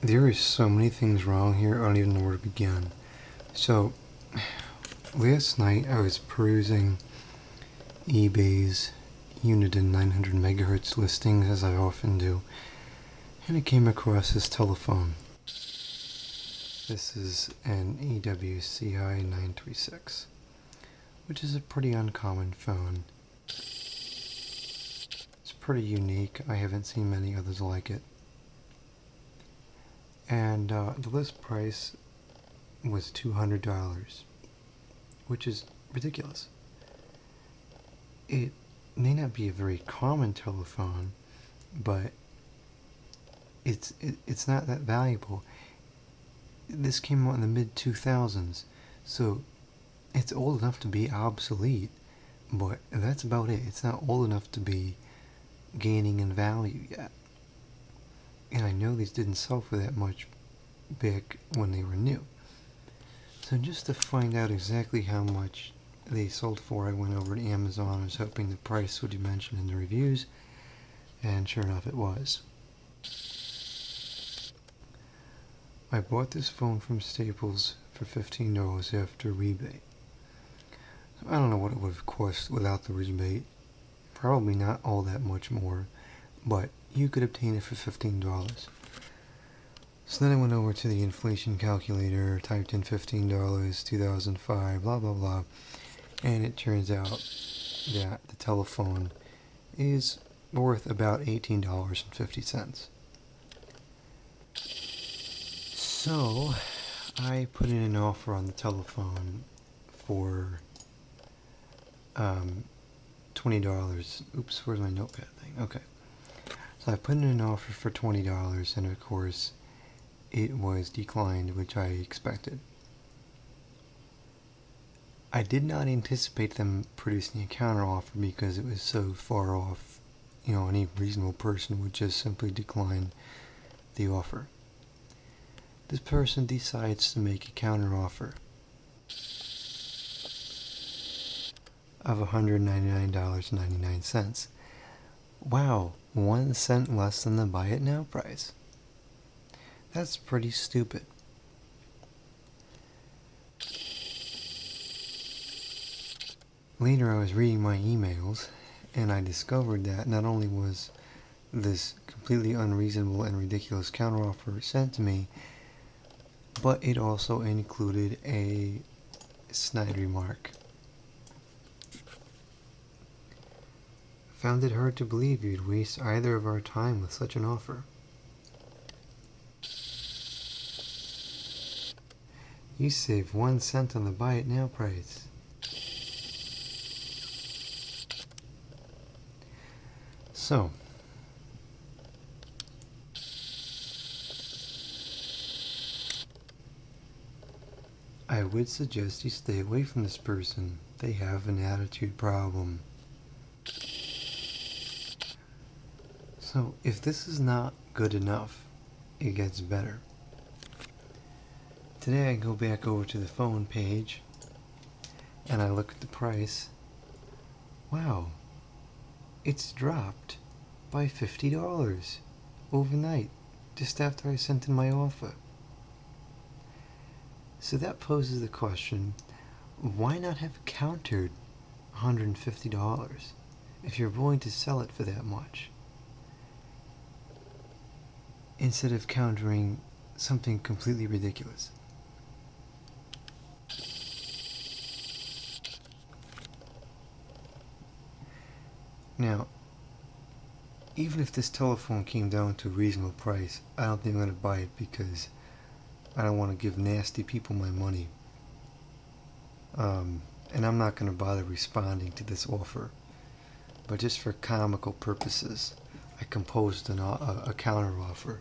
There are so many things wrong here, I don't even know where to begin. So, last night I was perusing eBay's Uniden 900 megahertz listings, as I often do, and I came across this telephone. This is an EWCI 936, which is a pretty uncommon phone. It's pretty unique. I haven't seen many others like it. And the list price was $200, which is ridiculous. It may not be a very common telephone, but it's not that valuable. This came out in the mid-2000s, so it's old enough to be obsolete, but that's about it. It's not old enough to be gaining in value yet. And I know these didn't sell for that much back when they were new. So just to find out exactly how much they sold for, I went over to Amazon. I was hoping the price would be mentioned in the reviews, and sure enough it was. I bought this phone from Staples for $15 after rebate. So I don't know what it would have cost without the rebate. Probably not all that much more, but you could obtain it for $15. So then I went over to the inflation calculator, typed in $15, 2005, blah blah blah, and it turns out that the telephone is worth about $18.50. So I put in an offer on the telephone for $20. Oops, where's my notepad thing? Okay. So I put in an offer for $20, and of course it was declined, which I expected. I did not anticipate them producing a counteroffer because it was so far off. Any reasonable person would just simply decline the offer. This person decides to make a counteroffer of $199.99. Wow, 1 cent less than the buy it now price. That's pretty stupid. Later I was reading my emails, and I discovered that not only was this completely unreasonable and ridiculous counteroffer sent to me, but it also included a snide remark. Found it hard to believe you'd waste either of our time with such an offer. You save 1 cent on the buy it now price. So, I would suggest you stay away from this person. They have an attitude problem. So, if this is not good enough, it gets better. Today I go back over to the phone page, and I look at the price. Wow, it's dropped by $50 overnight, just after I sent in my offer. So that poses the question, why not have countered $150 if you're willing to sell it for that much, instead of countering something completely ridiculous? Now, even if this telephone came down to a reasonable price, I don't think I'm going to buy it because I don't want to give nasty people my money. And I'm not going to bother responding to this offer. But just for comical purposes, I composed a counter offer.